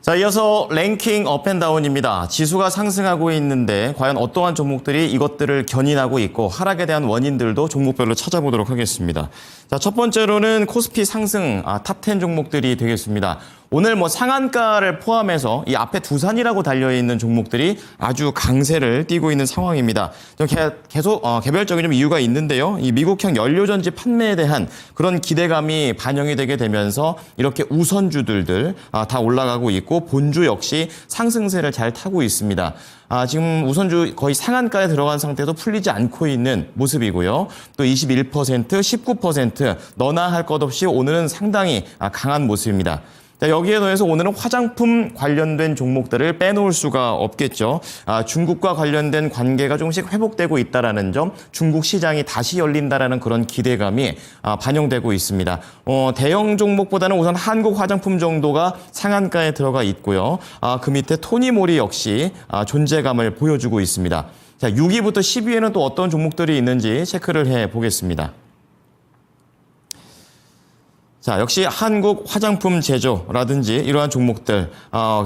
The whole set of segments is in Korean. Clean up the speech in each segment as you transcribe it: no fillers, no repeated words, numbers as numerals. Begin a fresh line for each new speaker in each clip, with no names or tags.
자, 이어서 랭킹 업앤다운입니다. 지수가 상승하고 있는데 과연 어떠한 종목들이 이것들을 견인하고 있고 하락에 대한 원인들도 종목별로 찾아보도록 하겠습니다. 자, 첫 번째로는 코스피 상승 탑10 종목들이 되겠습니다. 오늘 상한가를 포함해서 이 앞에 두산이라고 달려있는 종목들이 아주 강세를 띠고 있는 상황입니다. 계속 개별적인 좀 이유가 있는데요. 이 미국형 연료전지 판매에 대한 그런 기대감이 반영이 되게 되면서 이렇게 우선주들들 다 올라가고 있고 본주 역시 상승세를 잘 타고 있습니다. 지금 우선주 거의 상한가에 들어간 상태도 풀리지 않고 있는 모습이고요. 또 21%, 19% 너나 할 것 없이 오늘은 상당히 강한 모습입니다. 자, 여기에 더해서 오늘은 화장품 관련된 종목들을 빼놓을 수가 없겠죠. 중국과 관련된 관계가 조금씩 회복되고 있다는 점, 중국 시장이 다시 열린다라는 그런 기대감이 반영되고 있습니다. 대형 종목보다는 우선 한국 화장품 정도가 상한가에 들어가 있고요. 그 밑에 토니모리 역시 존재감을 보여주고 있습니다. 자, 6위부터 10위에는 또 어떤 종목들이 있는지 체크를 해보겠습니다. 자, 역시 한국 화장품 제조라든지 이러한 종목들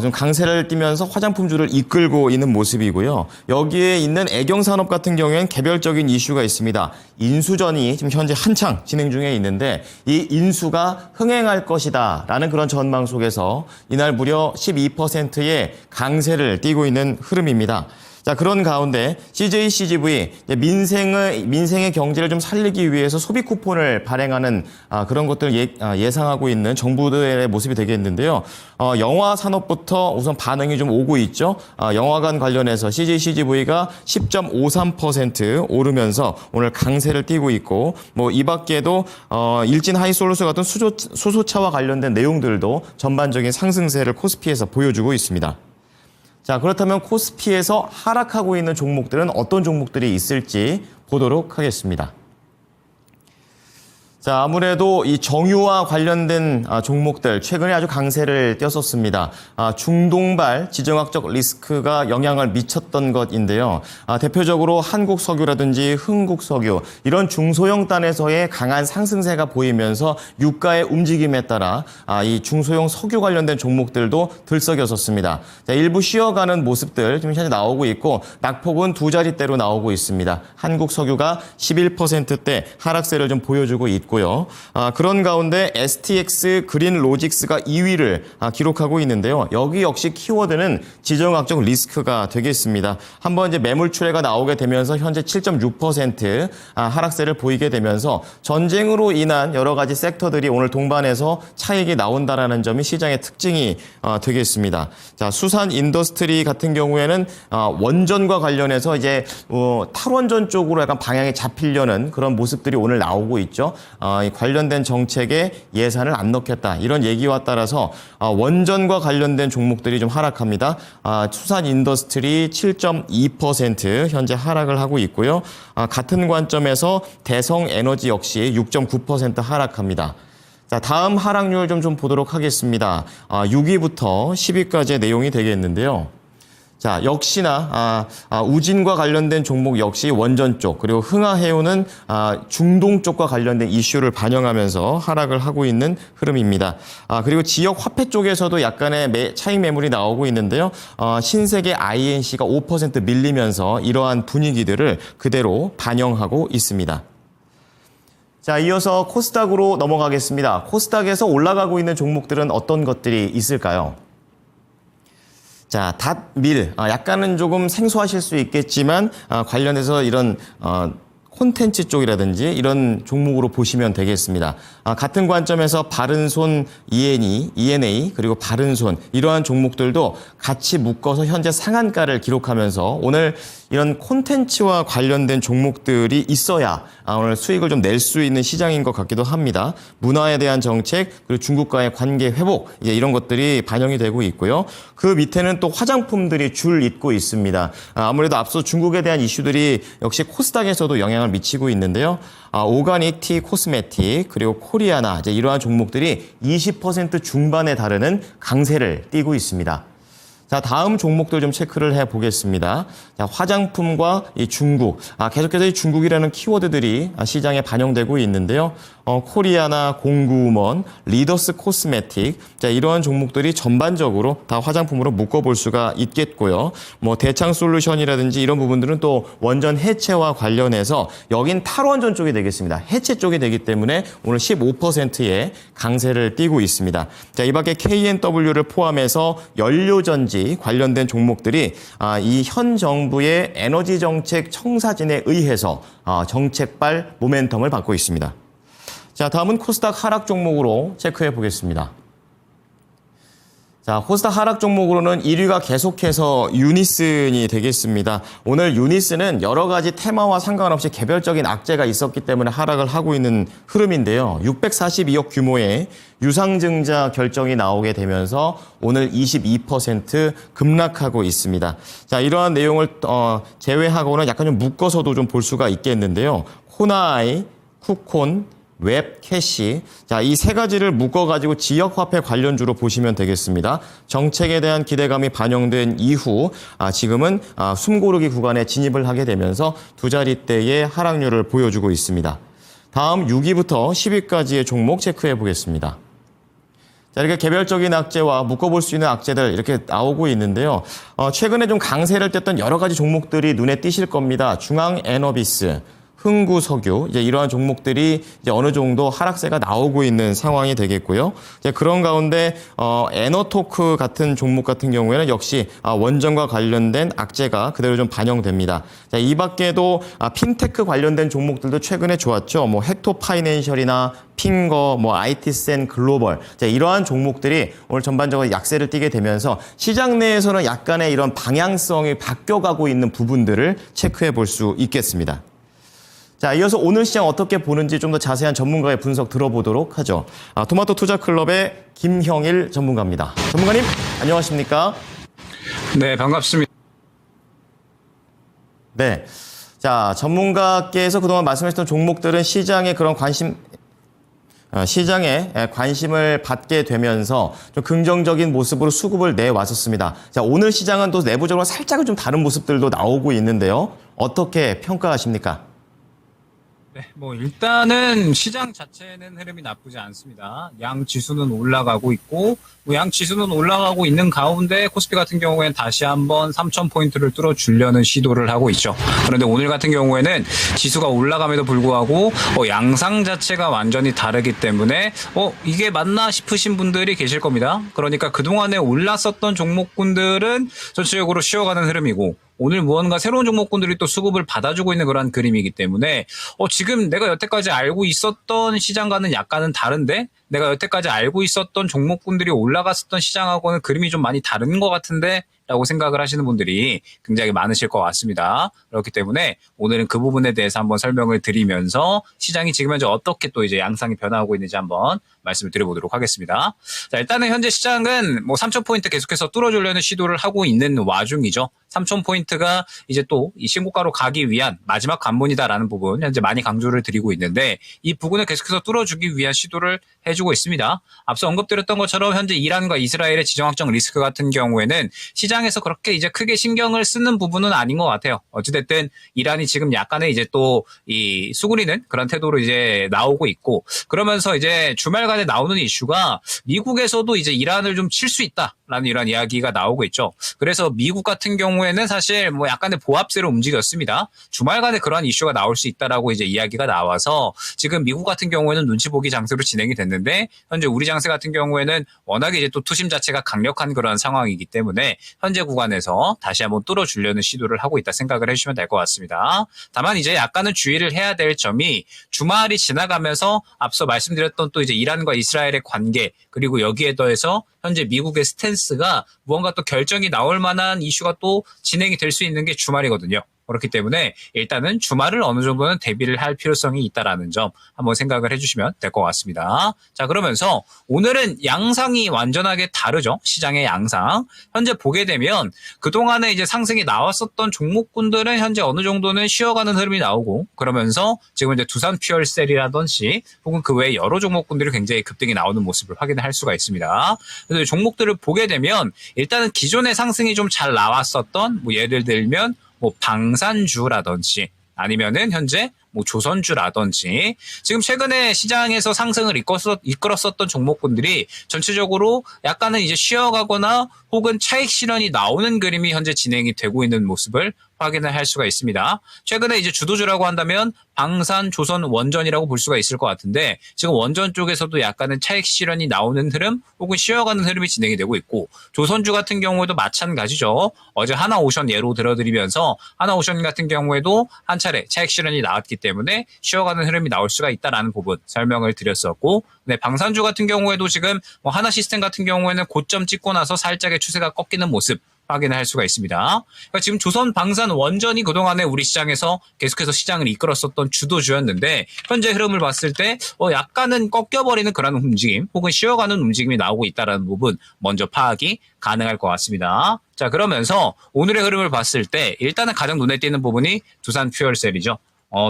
좀 강세를 띠면서 화장품주를 이끌고 있는 모습이고요. 여기에 있는 애경산업 같은 경우에는 개별적인 이슈가 있습니다. 인수전이 지금 현재 한창 진행 중에 있는데 이 인수가 흥행할 것이다라는 그런 전망 속에서 이날 무려 12%의 강세를 띠고 있는 흐름입니다. 자, 그런 가운데 CJ-CGV 민생의 경제를 좀 살리기 위해서 소비 쿠폰을 발행하는 그런 것들을 예상하고 있는 정부들의 모습이 되겠는데요. 영화 산업부터 우선 반응이 좀 오고 있죠. 영화관 관련해서 CJ-CGV가 10.53% 오르면서 오늘 강세를 띠고 있고 이 밖에도 일진 하이솔루스 같은 수소차와 관련된 내용들도 전반적인 상승세를 코스피에서 보여주고 있습니다. 자, 그렇다면 코스피에서 하락하고 있는 종목들은 어떤 종목들이 있을지 보도록 하겠습니다. 자, 아무래도 이 정유와 관련된 종목들 최근에 아주 강세를 띄었었습니다. 중동발 지정학적 리스크가 영향을 미쳤던 것인데요. 대표적으로 한국석유라든지 흥국석유 이런 중소형 단에서의 강한 상승세가 보이면서 유가의 움직임에 따라 이 중소형 석유 관련된 종목들도 들썩였었습니다. 자, 일부 쉬어가는 모습들 지금 현재 나오고 있고 낙폭은 두 자릿대로 나오고 있습니다. 한국석유가 11%대 하락세를 좀 보여주고 있고 그런 가운데 STX 그린로직스가 2위를 기록하고 있는데요. 여기 역시 키워드는 지정학적 리스크가 되겠습니다. 한번 이제 매물 출회가 나오게 되면서 현재 7.6% 하락세를 보이게 되면서 전쟁으로 인한 여러 가지 섹터들이 오늘 동반해서 차익이 나온다라는 점이 시장의 특징이 되겠습니다. 자, 수산 인더스트리 같은 경우에는 원전과 관련해서 이제 탈원전 쪽으로 약간 방향이 잡히려는 그런 모습들이 오늘 나오고 있죠. 관련된 정책에 예산을 안 넣겠다 이런 얘기와 따라서 원전과 관련된 종목들이 좀 하락합니다. 수산 인더스트리 7.2% 현재 하락을 하고 있고요. 같은 관점에서 대성 에너지 역시 6.9% 하락합니다. 자, 다음 하락률 좀 보도록 하겠습니다. 6위부터 10위까지의 내용이 되겠는데요. 자, 역시나 우진과 관련된 종목 역시 원전 쪽 그리고 흥하해운은 중동 쪽과 관련된 이슈를 반영하면서 하락을 하고 있는 흐름입니다. 그리고 지역 화폐 쪽에서도 약간의 차익 매물이 나오고 있는데요. 신세계 INC가 5% 밀리면서 이러한 분위기들을 그대로 반영하고 있습니다. 자, 이어서 코스닥으로 넘어가겠습니다. 코스닥에서 올라가고 있는 종목들은 어떤 것들이 있을까요? 자, 닷밀 약간은 조금 생소하실 수 있겠지만 관련해서 이런 콘텐츠 쪽이라든지 이런 종목으로 보시면 되겠습니다. 같은 관점에서 바른손 ENA 그리고 바른손 이러한 종목들도 같이 묶어서 현재 상한가를 기록하면서 오늘 이런 콘텐츠와 관련된 종목들이 있어야 오늘 수익을 좀 낼 수 있는 시장인 것 같기도 합니다. 문화에 대한 정책 그리고 중국과의 관계 회복 이런 것들이 반영이 되고 있고요. 그 밑에는 또 화장품들이 줄 잇고 있습니다. 아무래도 앞서 중국에 대한 이슈들이 역시 코스닥에서도 영향을 미치고 있는데요. 오가닉 티 코스메틱 그리고 코리아나 이러한 종목들이 20% 중반에 달하는 강세를 띠고 있습니다. 자, 다음 종목들 좀 체크를 해보겠습니다. 자, 화장품과 이 중국. 계속해서 이 중국이라는 키워드들이 시장에 반영되고 있는데요. 코리아나 공구먼, 리더스 코스메틱. 자, 이러한 종목들이 전반적으로 다 화장품으로 묶어볼 수가 있겠고요. 뭐, 대창 솔루션이라든지 이런 부분들은 또 원전 해체와 관련해서 여긴 탈원전 쪽이 되겠습니다. 해체 쪽이 되기 때문에 오늘 15%의 강세를 띠고 있습니다. 자, 이 밖에 KNW를 포함해서 연료전지 관련된 종목들이 이 현 정부의 에너지 정책 청사진에 의해서 정책발 모멘텀을 받고 있습니다. 자, 다음은 코스닥 하락 종목으로 체크해 보겠습니다. 자, 코스닥 하락 종목으로는 1위가 계속해서 유니슨이 되겠습니다. 오늘 유니슨은 여러 가지 테마와 상관없이 개별적인 악재가 있었기 때문에 하락을 하고 있는 흐름인데요. 642억 규모의 유상증자 결정이 나오게 되면서 오늘 22% 급락하고 있습니다. 자, 이러한 내용을 제외하고는 약간 좀 묶어서도 좀 볼 수가 있겠는데요. 코나이, 쿠콘, 웹, 캐시. 자, 이 세 가지를 묶어가지고 지역화폐 관련주로 보시면 되겠습니다. 정책에 대한 기대감이 반영된 이후 지금은 숨고르기 구간에 진입을 하게 되면서 두 자릿대의 하락률을 보여주고 있습니다. 다음 6위부터 10위까지의 종목 체크해 보겠습니다. 자, 이렇게 개별적인 악재와 묶어볼 수 있는 악재들 이렇게 나오고 있는데요. 최근에 좀 강세를 뗐던 여러 가지 종목들이 눈에 띄실 겁니다. 중앙에너비스, 흥구석유, 이제 이러한 종목들이 이제 어느 정도 하락세가 나오고 있는 상황이 되겠고요. 이제 그런 가운데 에너토크 같은 종목 같은 경우에는 역시 원전과 관련된 악재가 그대로 좀 반영됩니다. 자, 이 밖에도 핀테크 관련된 종목들도 최근에 좋았죠. 뭐 헥토 파이낸셜이나 핑거, 뭐 IT센 글로벌, 자, 이러한 종목들이 오늘 전반적으로 약세를 띠게 되면서 시장 내에서는 약간의 이런 방향성이 바뀌어가고 있는 부분들을 체크해 볼 수 있겠습니다. 자, 이어서 오늘 시장 어떻게 보는지 좀 더 자세한 전문가의 분석 들어보도록 하죠. 토마토 투자클럽의 김형일 전문가입니다. 전문가님, 안녕하십니까?
네, 반갑습니다.
네. 자, 전문가께서 그동안 말씀하셨던 종목들은 시장에 관심을 받게 되면서 좀 긍정적인 모습으로 수급을 내왔었습니다. 자, 오늘 시장은 또 내부적으로 살짝은 좀 다른 모습들도 나오고 있는데요. 어떻게 평가하십니까?
네, 뭐 일단은 시장 자체는 흐름이 나쁘지 않습니다. 양 지수는 올라가고 있고, 양 지수는 올라가고 있는 가운데 코스피 같은 경우에는 다시 한번 3,000포인트를 뚫어주려는 시도를 하고 있죠. 그런데 오늘 같은 경우에는 지수가 올라감에도 불구하고 양상 자체가 완전히 다르기 때문에 이게 맞나 싶으신 분들이 계실 겁니다. 그러니까 그동안에 올랐었던 종목군들은 전체적으로 쉬어가는 흐름이고, 오늘 무언가 새로운 종목군들이 또 수급을 받아주고 있는 그런 그림이기 때문에 지금 내가 여태까지 알고 있었던 시장과는 약간은 다른데, 내가 여태까지 알고 있었던 종목군들이 올라갔었던 시장하고는 그림이 좀 많이 다른 것 같은데 라고 생각을 하시는 분들이 굉장히 많으실 것 같습니다. 그렇기 때문에 오늘은 그 부분에 대해서 한번 설명을 드리면서 시장이 지금 현재 어떻게 또 이제 양상이 변화하고 있는지 한번 말씀을 드려보도록 하겠습니다. 자, 일단은 현재 시장은 뭐 3,000포인트 계속해서 뚫어주려는 시도를 하고 있는 와중이죠. 3,000포인트가 이제 또 이 신고가로 가기 위한 마지막 관문이다라는 부분 현재 많이 강조를 드리고 있는데, 이 부분을 계속해서 뚫어주기 위한 시도를 해주고 있습니다. 앞서 언급드렸던 것처럼 현재 이란과 이스라엘의 지정학적 리스크 같은 경우에는 시장에서 그렇게 이제 크게 신경을 쓰는 부분은 아닌 것 같아요. 어찌됐든 이란이 지금 약간의 이제 또 이 수그리는 그런 태도로 이제 나오고 있고, 그러면서 이제 주말간에 나오는 이슈가 미국에서도 이제 이란을 좀 칠 수 있다라는 이런 이야기가 나오고 있죠. 그래서 미국 같은 경우에는 사실 뭐 약간의 보합세로 움직였습니다. 주말간에 그러한 이슈가 나올 수 있다라고 이제 이야기가 나와서 지금 미국 같은 경우에는 눈치 보기 장세로 진행이 됐는데, 현재 우리 장세 같은 경우에는 워낙에 이제 또 투심 자체가 강력한 그런 상황이기 때문에 현재 구간에서 다시 한번 뚫어주려는 시도를 하고 있다 생각을 해주시면 될 것 같습니다. 다만 이제 약간은 주의를 해야 될 점이, 주말이 지나가면서 앞서 말씀드렸던 또 이제 이란과 이스라엘의 관계, 그리고 여기에 더해서 현재 미국의 스탠스가 무언가 또 결정이 나올 만한 이슈가 또 진행이 될 수 있는 게 주말이거든요. 그렇기 때문에 일단은 주말을 어느 정도는 대비를 할 필요성이 있다라는 점 한번 생각을 해주시면 될 것 같습니다. 자, 그러면서 오늘은 양상이 완전하게 다르죠. 시장의 양상. 현재 보게 되면 그동안에 이제 상승이 나왔었던 종목군들은 현재 어느 정도는 쉬어가는 흐름이 나오고, 그러면서 지금 이제 두산 퓨얼셀이라든지 혹은 그 외에 여러 종목군들이 굉장히 급등이 나오는 모습을 확인할 수가 있습니다. 그래서 종목들을 보게 되면 일단은 기존의 상승이 좀 잘 나왔었던, 뭐 예를 들면 뭐 방산주라든지 아니면은 현재 뭐 조선주라든지 지금 최근에 시장에서 상승을 이끌었었던 종목군들이 전체적으로 약간은 이제 쉬어가거나 혹은 차익 실현이 나오는 그림이 현재 진행이 되고 있는 모습을 확인을 할 수가 있습니다. 최근에 이제 주도주라고 한다면 방산, 조선, 원전이라고 볼 수가 있을 것 같은데, 지금 원전 쪽에서도 약간은 차익 실현이 나오는 흐름 혹은 쉬어가는 흐름이 진행이 되고 있고, 조선주 같은 경우에도 마찬가지죠. 어제 하나오션 예로 들어드리면서 하나오션 같은 경우에도 한 차례 차익 실현이 나왔기 때문에 쉬어가는 흐름이 나올 수가 있다라는 부분 설명을 드렸었고, 네, 방산주 같은 경우에도 지금 뭐 하나시스템 같은 경우에는 고점 찍고 나서 살짝의 추세가 꺾이는 모습 확인을 할 수가 있습니다. 그러니까 지금 조선, 방산, 원전이 그동안에 우리 시장에서 계속해서 시장을 이끌었었던 주도주였는데, 현재 흐름을 봤을 때 약간은 꺾여버리는 그런 움직임 혹은 쉬어가는 움직임이 나오고 있다는 부분 먼저 파악이 가능할 것 같습니다. 자, 그러면서 오늘의 흐름을 봤을 때 일단은 가장 눈에 띄는 부분이 두산 퓨얼셀이죠.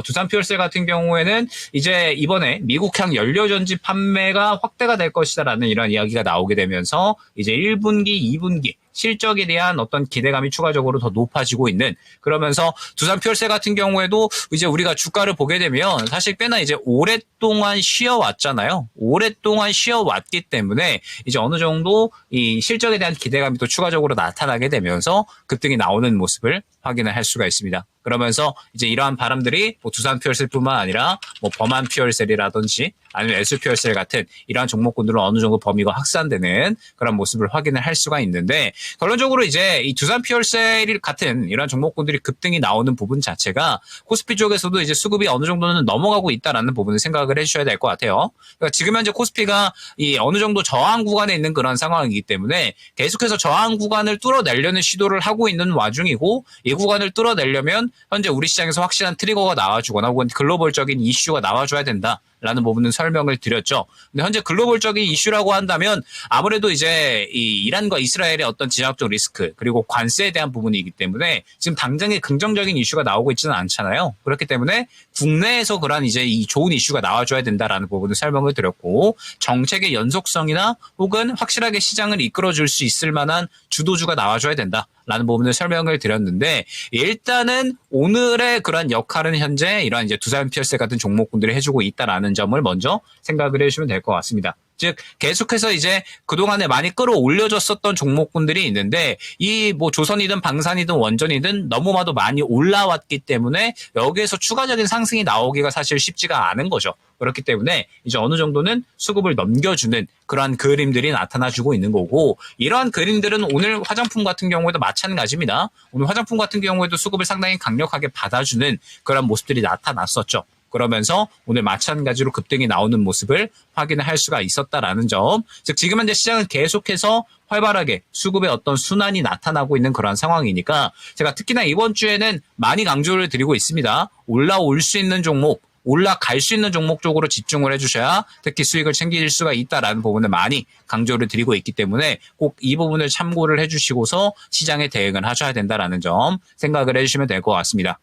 두산 퓨얼셀 같은 경우에는 이제 이번에 미국향 연료전지 판매가 확대가 될 것이다라는 이런 이야기가 나오게 되면서 이제 1분기, 2분기 실적에 대한 어떤 기대감이 추가적으로 더 높아지고 있는, 그러면서 두산 퓨얼셀 같은 경우에도 이제 우리가 주가를 보게 되면 사실 꽤나 이제 오랫동안 쉬어왔잖아요. 오랫동안 쉬어왔기 때문에 이제 어느 정도 이 실적에 대한 기대감이 또 추가적으로 나타나게 되면서 급등이 나오는 모습을 확인을 할 수가 있습니다. 그러면서 이제 이러한 바람들이 뭐 두산 퓨얼셀뿐만 아니라 뭐 범한 퓨얼셀이라든지 아니면 에스 퓨얼셀 같은 이러한 종목군들은 어느 정도 범위가 확산되는 그런 모습을 확인을 할 수가 있는데, 결론적으로 이제 이 두산 퓨얼셀 같은 이러한 종목군들이 급등이 나오는 부분 자체가 코스피 쪽에서도 이제 수급이 어느 정도는 넘어가고 있다라는 부분을 생각을 해주셔야 될 것 같아요. 그러니까 지금 현재 코스피가 이 어느 정도 저항 구간에 있는 그런 상황이기 때문에 계속해서 저항 구간을 뚫어내려는 시도를 하고 있는 와중이고, 이 구간을 뚫어내려면 현재 우리 시장에서 확실한 트리거가 나와주거나 혹은 글로벌적인 이슈가 나와줘야 된다라는 부분은 설명을 드렸죠. 근데 현재 글로벌적인 이슈라고 한다면 아무래도 이제 이 이란과 이스라엘의 어떤 지정학적 리스크 그리고 관세에 대한 부분이기 때문에 지금 당장의 긍정적인 이슈가 나오고 있지는 않잖아요. 그렇기 때문에 국내에서 그런 이제 이 좋은 이슈가 나와줘야 된다라는 부분을 설명을 드렸고, 정책의 연속성이나 혹은 확실하게 시장을 이끌어줄 수 있을 만한 주도주가 나와줘야 된다. 라는 부분을 설명을 드렸는데, 일단은 오늘의 그런 역할은 현재 이러한 이제 두산 퓨얼셀 같은 종목군들이 해주고 있다라는 점을 먼저 생각을 해주시면 될 것 같습니다. 즉 계속해서 이제 그동안에 많이 끌어올려졌었던 종목군들이 있는데, 이 뭐 조선이든 방산이든 원전이든 너무나도 많이 올라왔기 때문에 여기에서 추가적인 상승이 나오기가 사실 쉽지가 않은 거죠. 그렇기 때문에 이제 어느 정도는 수급을 넘겨주는 그러한 그림들이 나타나주고 있는 거고, 이러한 그림들은 오늘 화장품 같은 경우에도 마찬가지입니다. 오늘 화장품 같은 경우에도 수급을 상당히 강력하게 받아주는 그런 모습들이 나타났었죠. 그러면서 오늘 마찬가지로 급등이 나오는 모습을 확인을 할 수가 있었다라는 점. 즉 지금 현재 시장은 계속해서 활발하게 수급의 어떤 순환이 나타나고 있는 그런 상황이니까 제가 특히나 이번 주에는 많이 강조를 드리고 있습니다. 올라올 수 있는 종목, 올라갈 수 있는 종목 쪽으로 집중을 해주셔야 특히 수익을 챙길 수가 있다라는 부분을 많이 강조를 드리고 있기 때문에 꼭 이 부분을 참고를 해주시고서 시장에 대응을 하셔야 된다라는 점 생각을 해주시면 될 것 같습니다.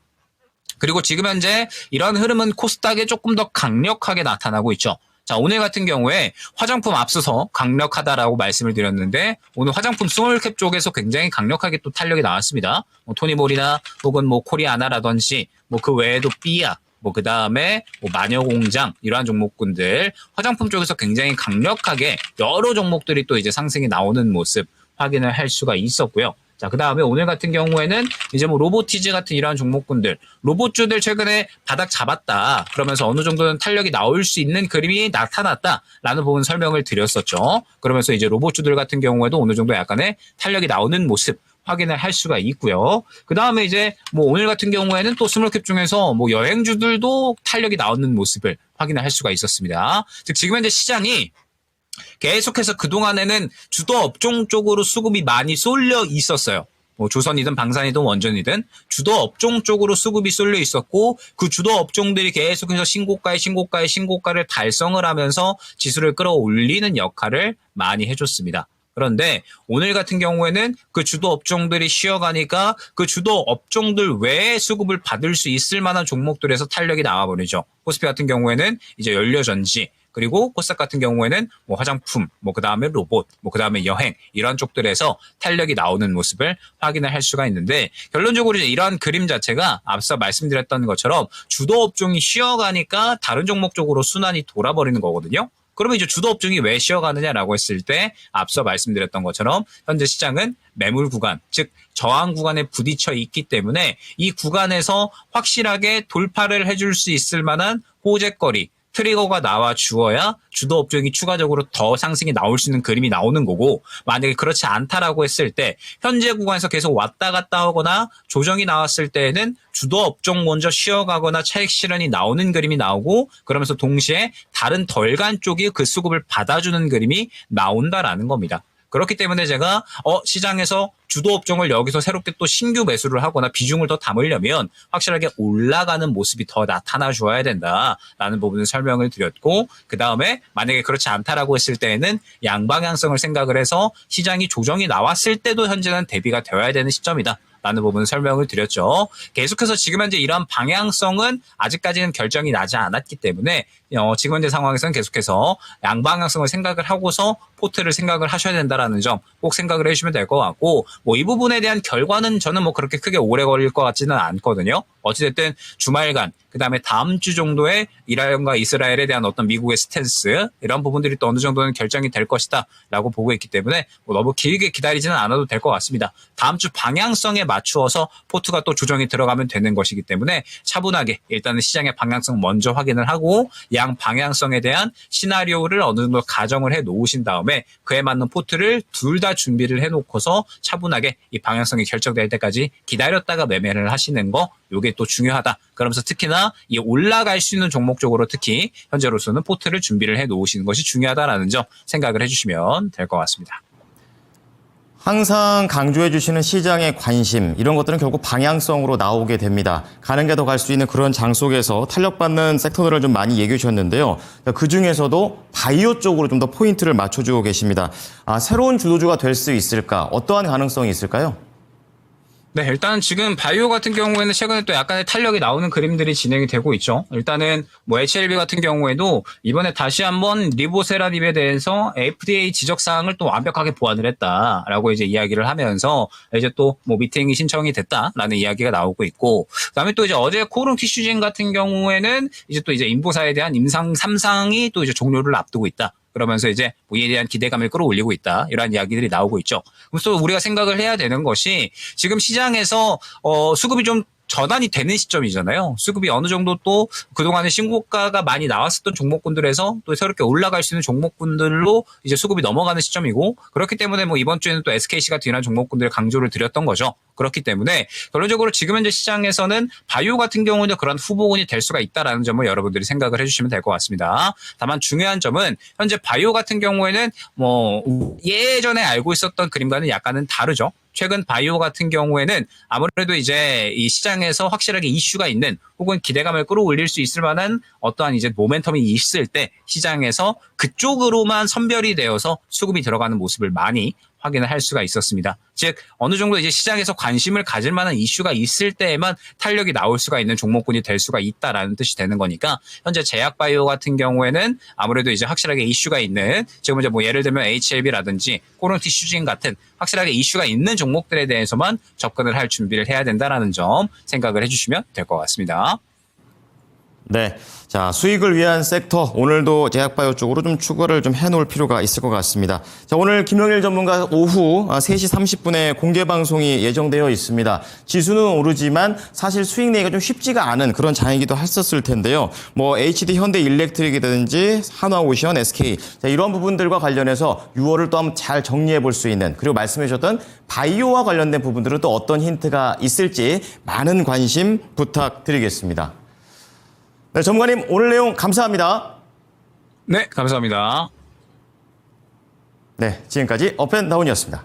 그리고 지금 현재 이런 흐름은 코스닥에 조금 더 강력하게 나타나고 있죠. 자, 오늘 같은 경우에 화장품 앞서서 강력하다라고 말씀을 드렸는데, 오늘 화장품 스몰캡 쪽에서 굉장히 강력하게 또 탄력이 나왔습니다. 뭐 토니몰이나 혹은 뭐 코리아나라든지 뭐 그 외에도 삐아, 뭐 그 다음에 뭐 마녀공장 이러한 종목군들 화장품 쪽에서 굉장히 강력하게 여러 종목들이 또 이제 상승이 나오는 모습 확인을 할 수가 있었고요. 자, 그 다음에 오늘 같은 경우에는 이제 뭐 로보티즈 같은 이러한 종목군들, 로봇주들 최근에 바닥 잡았다. 그러면서 어느 정도는 탄력이 나올 수 있는 그림이 나타났다라는 부분 설명을 드렸었죠. 그러면서 이제 로봇주들 같은 경우에도 어느 정도 약간의 탄력이 나오는 모습 확인을 할 수가 있고요. 그 다음에 이제 뭐 오늘 같은 경우에는 또 스몰캡 중에서 뭐 여행주들도 탄력이 나오는 모습을 확인을 할 수가 있었습니다. 즉 지금 현재 시장이 계속해서 그동안에는 주도 업종 쪽으로 수급이 많이 쏠려 있었어요. 뭐 조선이든 방산이든 원전이든 주도 업종 쪽으로 수급이 쏠려 있었고 그 주도 업종들이 계속해서 신고가를 달성을 하면서 지수를 끌어올리는 역할을 많이 해줬습니다. 그런데 오늘 같은 경우에는 그 주도 업종들이 쉬어가니까 그 주도 업종들 외에 수급을 받을 수 있을 만한 종목들에서 탄력이 나와버리죠. 코스피 같은 경우에는 이제 연료전지, 그리고 코스닥 같은 경우에는 뭐 화장품, 뭐 그다음에 로봇, 뭐 그다음에 여행 이런 쪽들에서 탄력이 나오는 모습을 확인을 할 수가 있는데 결론적으로 이제 이러한 그림 자체가 앞서 말씀드렸던 것처럼 주도 업종이 쉬어가니까 다른 종목 쪽으로 순환이 돌아버리는 거거든요. 그러면 이제 주도 업종이 왜 쉬어가느냐라고 했을 때 앞서 말씀드렸던 것처럼 현재 시장은 매물 구간, 즉 저항 구간에 부딪혀 있기 때문에 이 구간에서 확실하게 돌파를 해줄 수 있을 만한 호재거리, 트리거가 나와 주어야 주도 업종이 추가적으로 더 상승이 나올 수 있는 그림이 나오는 거고, 만약에 그렇지 않다라고 했을 때 현재 구간에서 계속 왔다 갔다 하거나 조정이 나왔을 때에는 주도 업종 먼저 쉬어가거나 차익 실현이 나오는 그림이 나오고, 그러면서 동시에 다른 덜간 쪽이 그 수급을 받아주는 그림이 나온다라는 겁니다. 그렇기 때문에 제가 시장에서 주도 업종을 여기서 새롭게 또 신규 매수를 하거나 비중을 더 담으려면 확실하게 올라가는 모습이 더 나타나 줘야 된다라는 부분을 설명을 드렸고, 그 다음에 만약에 그렇지 않다라고 했을 때에는 양방향성을 생각을 해서 시장이 조정이 나왔을 때도 현재는 대비가 되어야 되는 시점이다 라는 부분을 설명을 드렸죠. 계속해서 지금 현재 이러한 방향성은 아직까지는 결정이 나지 않았기 때문에 지금 현재 상황에서는 계속해서 양방향성을 생각을 하고서 포트를 생각을 하셔야 된다라는 점 꼭 생각을 해주시면 될 것 같고, 뭐 이 부분에 대한 결과는 저는 뭐 그렇게 크게 오래 걸릴 것 같지는 않거든요. 어찌됐든 주말간, 그 다음에 다음 주 정도에 이란과 이스라엘에 대한 어떤 미국의 스탠스, 이런 부분들이 또 어느 정도는 결정이 될 것이다 라고 보고 있기 때문에 뭐 너무 길게 기다리지는 않아도 될 것 같습니다. 다음 주 방향성에 맞추어서 포트가 또 조정이 들어가면 되는 것이기 때문에 차분하게 일단은 시장의 방향성 먼저 확인을 하고 양 방향성에 대한 시나리오를 어느 정도 가정을 해 놓으신 다음에 그에 맞는 포트를 둘 다 준비를 해 놓고서 차분하게 이 방향성이 결정될 때까지 기다렸다가 매매를 하시는 거, 요게 또 중요하다. 그러면서 특히나 이 올라갈 수 있는 종목 쪽으로 특히 현재로서는 포트를 준비를 해 놓으시는 것이 중요하다라는 점 생각을 해주시면 될 것 같습니다.
항상 강조해 주시는 시장의 관심, 이런 것들은 결국 방향성으로 나오게 됩니다. 가는 게 더 갈 수 있는 그런 장 속에서 탄력받는 섹터들을 좀 많이 얘기해 주셨는데요. 그중에서도 바이오 쪽으로 좀 더 포인트를 맞춰주고 계십니다. 새로운 주도주가 될 수 있을까? 어떠한 가능성이 있을까요?
네, 일단 지금 바이오 같은 경우에는 최근에 또 약간의 탄력이 나오는 그림들이 진행이 되고 있죠. 일단은 뭐 HLB 같은 경우에도 이번에 다시 한번 리보세라닙에 대해서 FDA 지적 사항을 또 완벽하게 보완을 했다라고 이제 이야기를 하면서 이제 또 뭐 미팅이 신청이 됐다라는 이야기가 나오고 있고, 그다음에 또 이제 어제 코론 티슈진 같은 경우에는 이제 또 이제 인보사에 대한 임상 3상이 또 이제 종료를 앞두고 있다. 그러면서 이제 뭐 이에 대한 기대감을 끌어올리고 있다. 이러한 이야기들이 나오고 있죠. 그래서 우리가 생각을 해야 되는 것이 지금 시장에서 수급이 좀 전환이 되는 시점이잖아요. 수급이 어느 정도 또 그동안에 신고가가 많이 나왔었던 종목군들에서 또 새롭게 올라갈 수 있는 종목군들로 이제 수급이 넘어가는 시점이고, 그렇기 때문에 뭐 이번 주에는 또 SKC가 뒤난 종목군들을 강조를 드렸던 거죠. 그렇기 때문에 결론적으로 지금 현재 시장에서는 바이오 같은 경우는 그런 후보군이 될 수가 있다라는 점을 여러분들이 생각을 해주시면 될 것 같습니다. 다만 중요한 점은 현재 바이오 같은 경우에는 뭐 예전에 알고 있었던 그림과는 약간은 다르죠. 최근 바이오 같은 경우에는 아무래도 이제 이 시장에서 확실하게 이슈가 있는 혹은 기대감을 끌어올릴 수 있을 만한 어떠한 이제 모멘텀이 있을 때 시장에서 그쪽으로만 선별이 되어서 수급이 들어가는 모습을 많이 확인을 할 수가 있었습니다. 즉 어느 정도 이제 시장에서 관심을 가질 만한 이슈가 있을 때에만 탄력이 나올 수가 있는 종목군이 될 수가 있다라는 뜻이 되는 거니까, 현재 제약바이오 같은 경우에는 아무래도 이제 확실하게 이슈가 있는, 지금 이제 뭐 예를 들면 HLB라든지 코론티슈진 같은 확실하게 이슈가 있는 종목들에 대해서만 접근을 할 준비를 해야 된다라는 점 생각을 해주시면 될 것 같습니다.
네. 자, 수익을 위한 섹터, 오늘도 제약바이오 쪽으로 좀 추가를 좀 해놓을 필요가 있을 것 같습니다. 자, 오늘 김영일 전문가 오후 3시 30분에 공개 방송이 예정되어 있습니다. 지수는 오르지만 사실 수익 내기가 좀 쉽지가 않은 그런 장이기도 했었을 텐데요. 뭐 HD 현대 일렉트릭이라든지 한화오션, SK, 자, 이런 부분들과 관련해서 6월을 또 한번 잘 정리해 볼 수 있는, 그리고 말씀해 주셨던 바이오와 관련된 부분들은 또 어떤 힌트가 있을지 많은 관심 부탁드리겠습니다. 네, 전문가님 오늘 내용 감사합니다.
네, 감사합니다.
네, 지금까지 업앤다운이었습니다.